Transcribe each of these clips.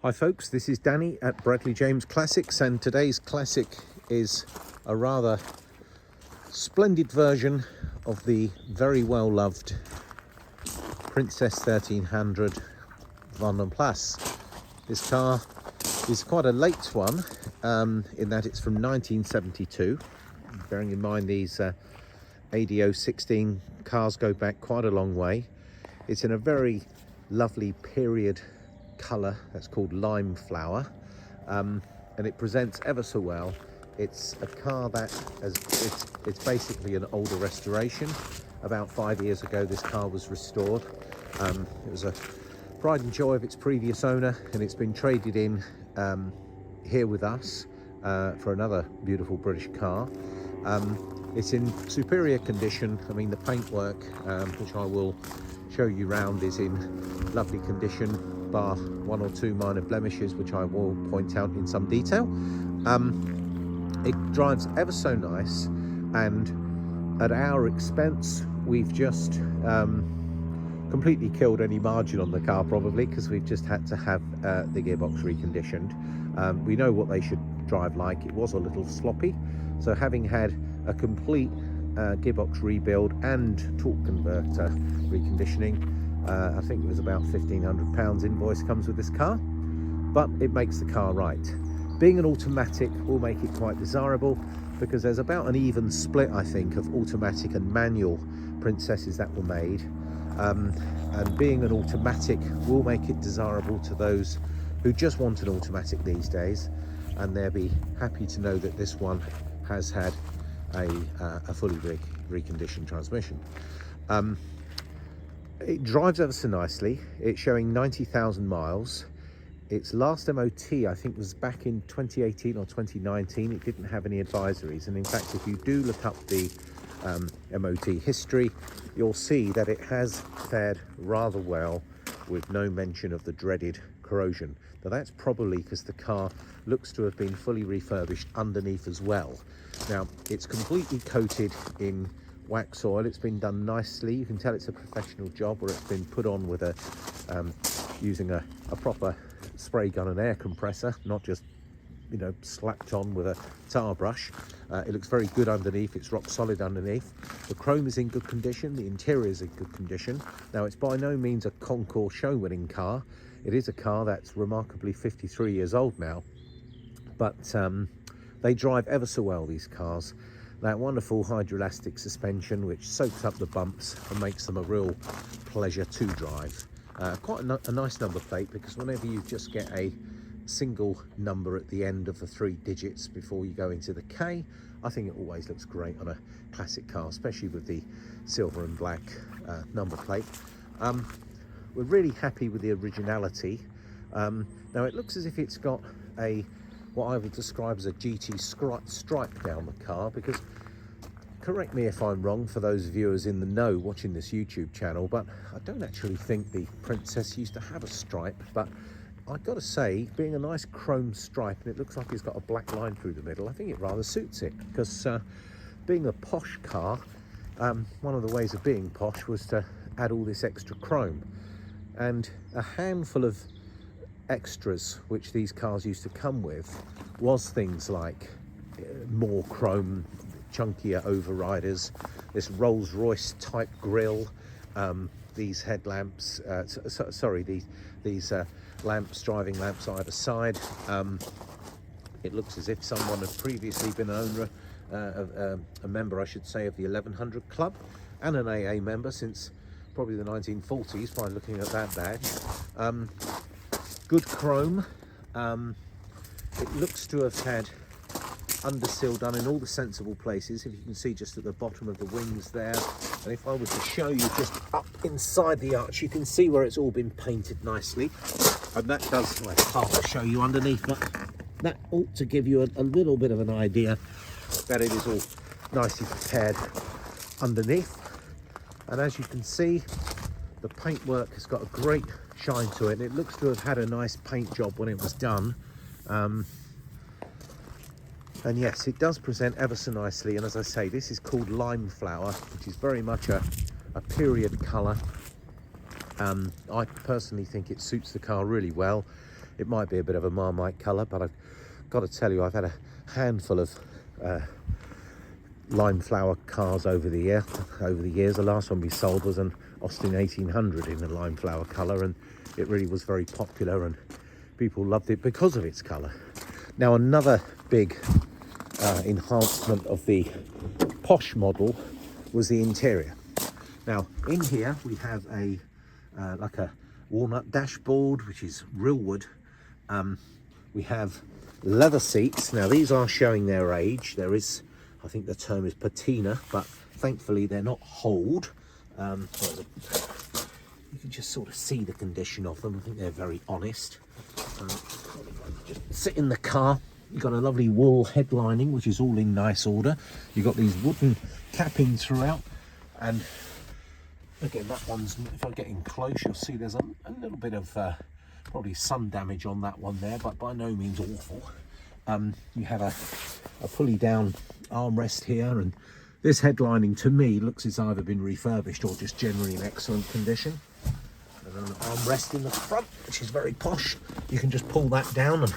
Hi folks, this is Danny at Bradley James Classics, and today's classic is a rather splendid version of the very well loved Princess 1300 Vanden Plas. This car is quite a late one in that it's from 1972. Bearing in mind these ADO 16 cars go back quite a long way. It's in a very lovely period colour that's called lime flower, and it presents ever so well. It's a car that it's basically an older restoration. About 5 years ago this car was restored. It was a pride and joy of its previous owner, and it's been traded in here with us for another beautiful British car. It's in superior condition. I mean, the paintwork, which I will show you round, is in lovely condition, bar one or two minor blemishes, which I will point out in some detail. It drives ever so nice, and at our expense we've just completely killed any margin on the car, probably because we've just had to have the gearbox reconditioned. We know what they should drive like. It was a little sloppy, so having had a complete gearbox rebuild and torque converter reconditioning, I think it was about £1,500 invoice comes with this car, but it makes the car right. Being an automatic will make it quite desirable, because there's about an even split, I think, of automatic and manual Princesses that were made, and being an automatic will make it desirable to those who just want an automatic these days, and they'll be happy to know that this one has had a fully reconditioned transmission. It drives ever so nicely. It's showing 90,000 miles. Its last MOT, I think, was back in 2018 or 2019. It didn't have any advisories, and in fact, if you do look up the MOT history, you'll see that it has fared rather well, with no mention of the dreaded corrosion. Now that's probably because the car looks to have been fully refurbished underneath as well. Now it's completely coated in wax oil. It's been done nicely. You can tell it's a professional job, where it's been put on with a using a proper spray gun and air compressor, not just, you know, slapped on with a tar brush. It looks very good underneath. It's rock solid underneath. The chrome is in good condition. The interior is in good condition. Now it's by no means a concours show winning car. It is a car that's remarkably 53 years old now, but they drive ever so well, these cars. That wonderful hydroelastic suspension, which soaks up the bumps and makes them a real pleasure to drive. Quite a nice number plate, because whenever you just get a single number at the end of the 3 digits before you go into the K, I think it always looks great on a classic car, especially with the silver and black number plate. We're really happy with the originality. Now it looks as if it's got what I would describe as a GT stripe down the car, because, correct me if I'm wrong for those viewers in the know watching this YouTube channel, but I don't actually think the Princess used to have a stripe. But I've got to say, being a nice chrome stripe, and it looks like it's got a black line through the middle, I think it rather suits it, because being a posh car, one of the ways of being posh was to add all this extra chrome. And a handful of extras which these cars used to come with was things like more chrome, chunkier overriders, this Rolls-Royce type grille, these headlamps, these lamps, driving lamps either side. It looks as if someone had previously been an owner, a member, I should say, of the 1100 Club, and an AA member since probably the 1940s by looking at that badge. Good chrome. It looks to have had undersill done in all the sensible places. If you can see just at the bottom of the wings there, and if I was to show you just up inside the arch, you can see where it's all been painted nicely. And that does, well, it's hard to show you underneath, but that ought to give you a little bit of an idea that it is all nicely prepared underneath. And as you can see, the paintwork has got a great shine to it, and it looks to have had a nice paint job when it was done. And yes, it does present ever so nicely. And as I say, this is called lime flower, which is very much a period colour. I personally think it suits the car really well. It might be a bit of a Marmite colour, but I've got to tell you, I've had a handful of lime flower cars over the years. The last one we sold was an Austin 1800 in a lime flower colour, and it really was very popular and people loved it because of its colour. Now, another big enhancement of the posh model was the interior. Now, in here we have a like a walnut dashboard, which is real wood. We have leather seats. Now, these are showing their age. There is, I think the term is patina, but thankfully they're not holed. You can just sort of see the condition of them. I think they're very honest. Just sit in the car. You've got a lovely wool headlining, which is all in nice order. You've got these wooden cappings throughout, and again, that one's, if I get in close, you'll see there's a little bit of probably sun damage on that one there, but by no means awful. You have a pulley down armrest here, and this headlining to me looks as either been refurbished or just generally in excellent condition. And an armrest in the front, which is very posh. You can just pull that down, and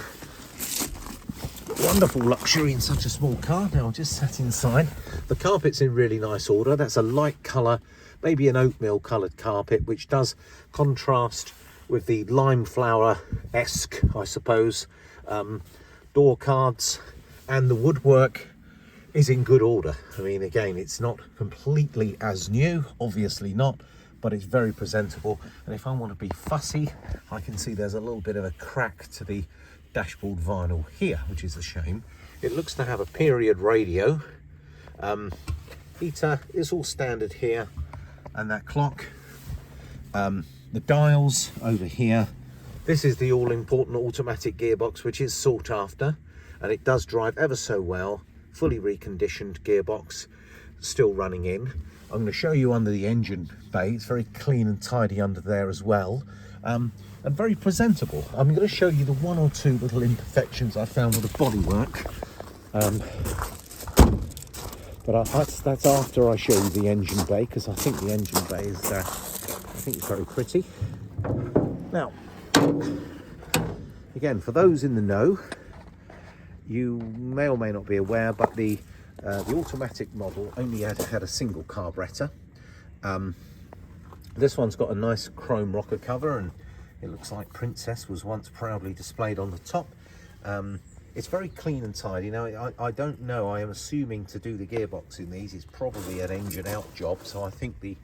wonderful luxury in such a small car. Now, I just sat inside. The carpet's in really nice order. That's a light colour, maybe an oatmeal coloured carpet, which does contrast with the lime flower-esque, I suppose, door cards, and the woodwork is in good order. I mean, again, it's not completely as new, obviously not, but it's very presentable. And if I want to be fussy, I can see there's a little bit of a crack to the dashboard vinyl here, which is a shame. It looks to have a period radio. Heater is all standard here, and that clock. The dials over here. This is the all-important automatic gearbox, which is sought after, and it does drive ever so well. Fully reconditioned gearbox, still running in. I'm going to show you under the engine bay. It's very clean and tidy under there as well, and very presentable. I'm going to show you the one or two little imperfections I found with the bodywork, but that's after I show you the engine bay, because I think the engine bay is I think it's very pretty. Now, again, for those in the know, you may or may not be aware, but the automatic model only had a single carburetor. This one's got a nice chrome rocker cover, and it looks like Princess was once proudly displayed on the top. It's very clean and tidy. Now, I don't know, I am assuming to do the gearbox in these is probably an engine out job, so I think the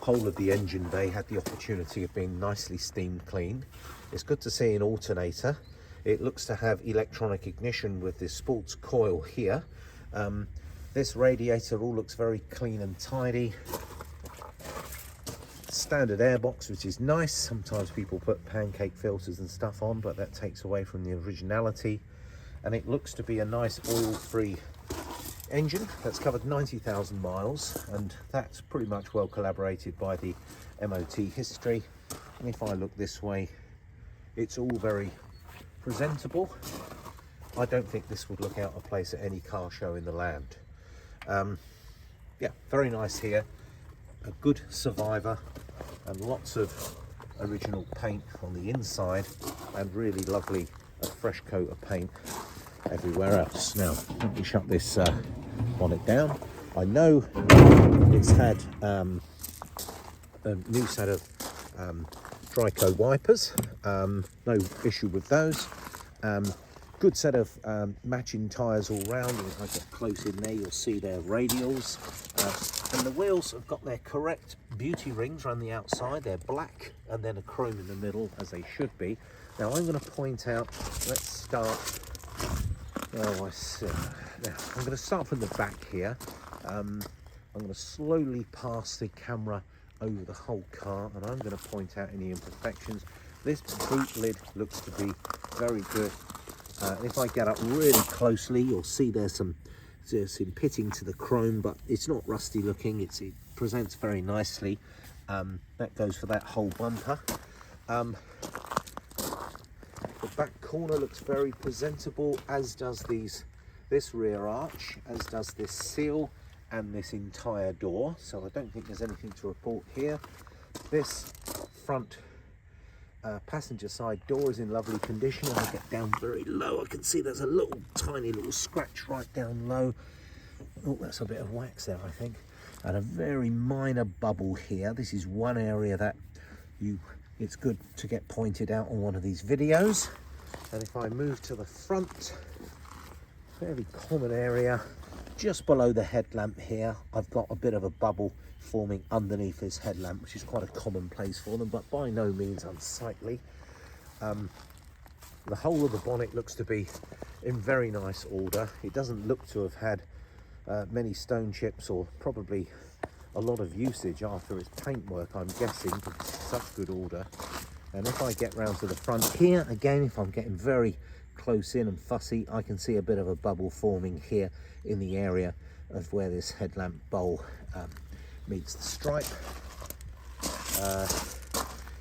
whole of the engine bay had the opportunity of being nicely steam cleaned. It's good to see an alternator. It looks to have electronic ignition with this sports coil here. This radiator all looks very clean and tidy. Standard airbox, which is nice. Sometimes people put pancake filters and stuff on, but that takes away from the originality. And it looks to be a nice oil-free engine that's covered 90,000 miles, and that's pretty much well collaborated by the MOT history. And if I look this way, it's all very presentable. I don't think this would look out of place at any car show in the land. Yeah, very nice here. A good survivor, and lots of original paint on the inside, and really lovely, a fresh coat of paint everywhere else. Now, let me shut this bonnet down. I know it's had a new set of Dryco wipers, no issue with those. Good set of matching tyres all round, and if I get close in there you'll see their radials, and the wheels have got their correct beauty rings around the outside. They're black and then a chrome in the middle, as they should be. Now, I'm going to point out, let's start, oh I see, now I'm going to start from the back here. I'm going to slowly pass the camera over the whole car, and I'm going to point out any imperfections. This boot lid looks to be very good. And if I get up really closely, you'll see there's some pitting to the chrome, but it's not rusty looking. It presents very nicely. That goes for that whole bumper. The back corner looks very presentable, as does this rear arch, as does this seal and this entire door. So I don't think there's anything to report here. This front passenger side door is in lovely condition. If I get down very low, I can see there's a little tiny little scratch right down low. Oh, that's a bit of wax there, I think. And a very minor bubble here. This is one area that it's good to get pointed out on one of these videos. And if I move to the front, fairly common area, just below the headlamp here, I've got a bit of a bubble forming underneath this headlamp, which is quite a common place for them, but by no means unsightly. The whole of the bonnet looks to be in very nice order. It doesn't look to have had many stone chips or probably a lot of usage after its paintwork, I'm guessing, because it's such good order. And if I get round to the front here, again, if I'm getting very close in and fussy, I can see a bit of a bubble forming here in the area of where this headlamp bowl meets the stripe.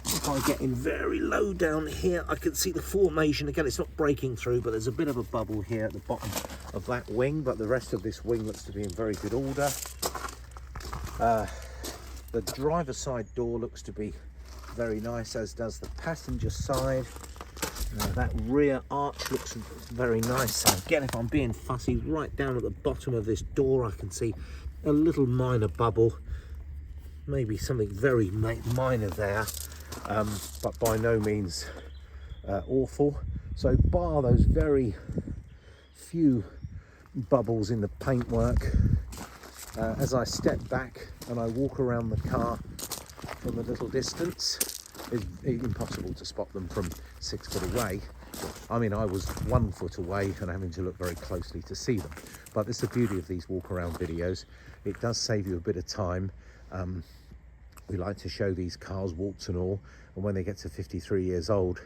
If I get in very low down here, I can see the formation. Again, it's not breaking through, but there's a bit of a bubble here at the bottom of that wing, but the rest of this wing looks to be in very good order. The driver's side door looks to be very nice, as does the passenger side. That rear arch looks very nice. Again, if I'm being fussy, right down at the bottom of this door, I can see a little minor bubble, maybe something very minor there, but by no means awful. So bar those very few bubbles in the paintwork, as I step back and I walk around the car from a little distance, it's impossible to spot them from 6 foot away. I mean, I was 1 foot away and having to look very closely to see them. But it's the beauty of these walk around videos. It does save you a bit of time. We like to show these cars warts and all, and when they get to 53 years old,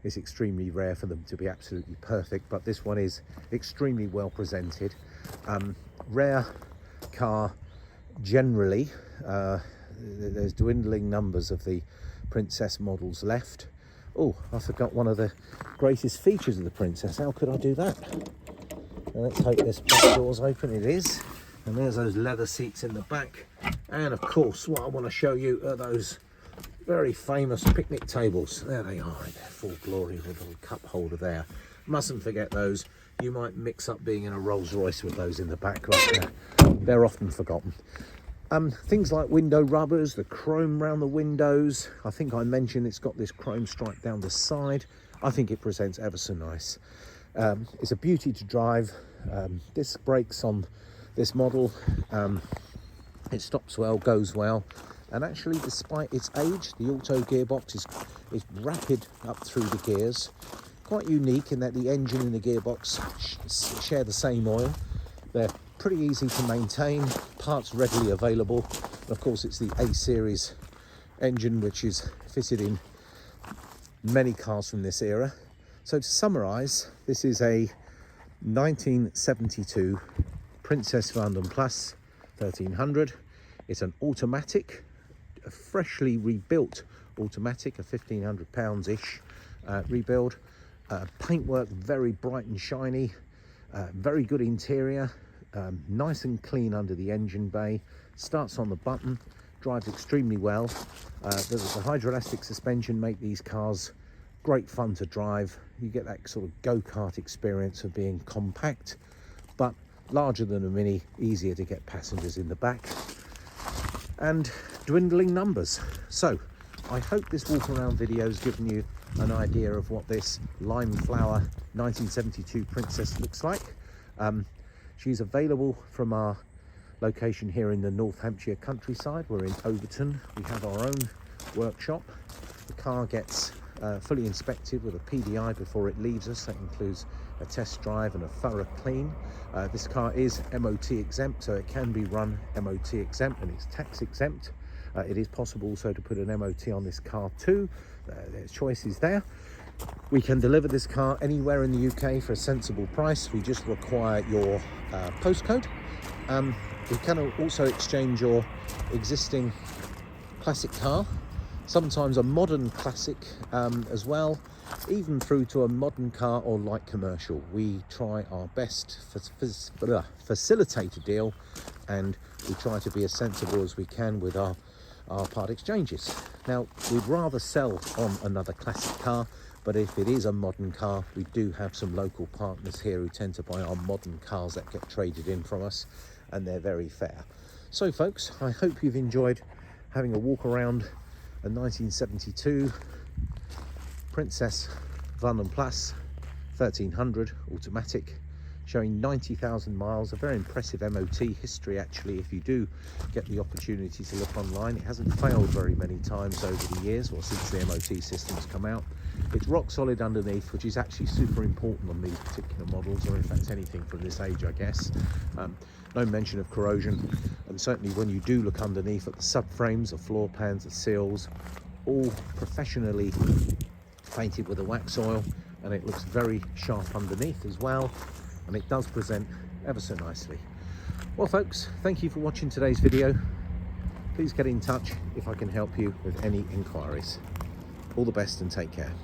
it's extremely rare for them to be absolutely perfect, but this one is extremely well presented. Rare car generally. There's dwindling numbers of the Princess models left. Oh, I forgot one of the greatest features of the Princess. How could I do that? Now, let's hope this back door's open. It is. And there's those leather seats in the back. And of course, what I want to show you are those very famous picnic tables. There they are in their full glory with a little cup holder there. Mustn't forget those. You might mix up being in a Rolls Royce with those in the back right there. They're often forgotten. Things like window rubbers, the chrome around the windows. I think I mentioned it's got this chrome stripe down the side. I think it presents ever so nice. It's a beauty to drive. Disc brakes on this model. It stops well, goes well. And actually, despite its age, the auto gearbox is rapid up through the gears. Quite unique in that the engine and the gearbox share the same oil. They're pretty easy to maintain, parts readily available. Of course, it's the A-series engine, which is fitted in many cars from this era. So to summarise, this is a 1972 Princess Vanden Plas 1300. It's an automatic, a freshly rebuilt automatic, a £1,500-ish rebuild. Paintwork very bright and shiny, very good interior. Nice and clean under the engine bay, starts on the button, drives extremely well. The hydroelastic suspension make these cars great fun to drive. You get that sort of go-kart experience of being compact, but larger than a Mini, easier to get passengers in the back, and dwindling numbers. So I hope this walk around video has given you an idea of what this lime flower 1972 Princess looks like. She's available from our location here in the North Hampshire countryside. We're in Overton. We have our own workshop. The car gets fully inspected with a PDI before it leaves us. That includes a test drive and a thorough clean. This car is MOT exempt, so it can be run MOT exempt, and it's tax exempt. It is possible also to put an MOT on this car too. There's choices there. We can deliver this car anywhere in the UK for a sensible price. We just require your postcode. We can also exchange your existing classic car, sometimes a modern classic as well, even through to a modern car or light commercial. We try our best to facilitate a deal, and we try to be as sensible as we can with our are part exchanges. Now, we'd rather sell on another classic car, but if it is a modern car, we do have some local partners here who tend to buy our modern cars that get traded in from us, and they're very fair. So folks, I hope you've enjoyed having a walk around a 1972 Princess Vanden Plas 1300 automatic, showing 90,000 miles, a very impressive MOT history actually. If you do get the opportunity to look online, it hasn't failed very many times over the years, or since the MOT system's come out. It's rock solid underneath, which is actually super important on these particular models, or in fact anything from this age, I guess. No mention of corrosion, and certainly when you do look underneath at the subframes, the floor pans, the seals, all professionally painted with a wax oil, and it looks very sharp underneath as well, and it does present ever so nicely. Well folks, thank you for watching today's video. Please get in touch if I can help you with any inquiries. All the best and take care.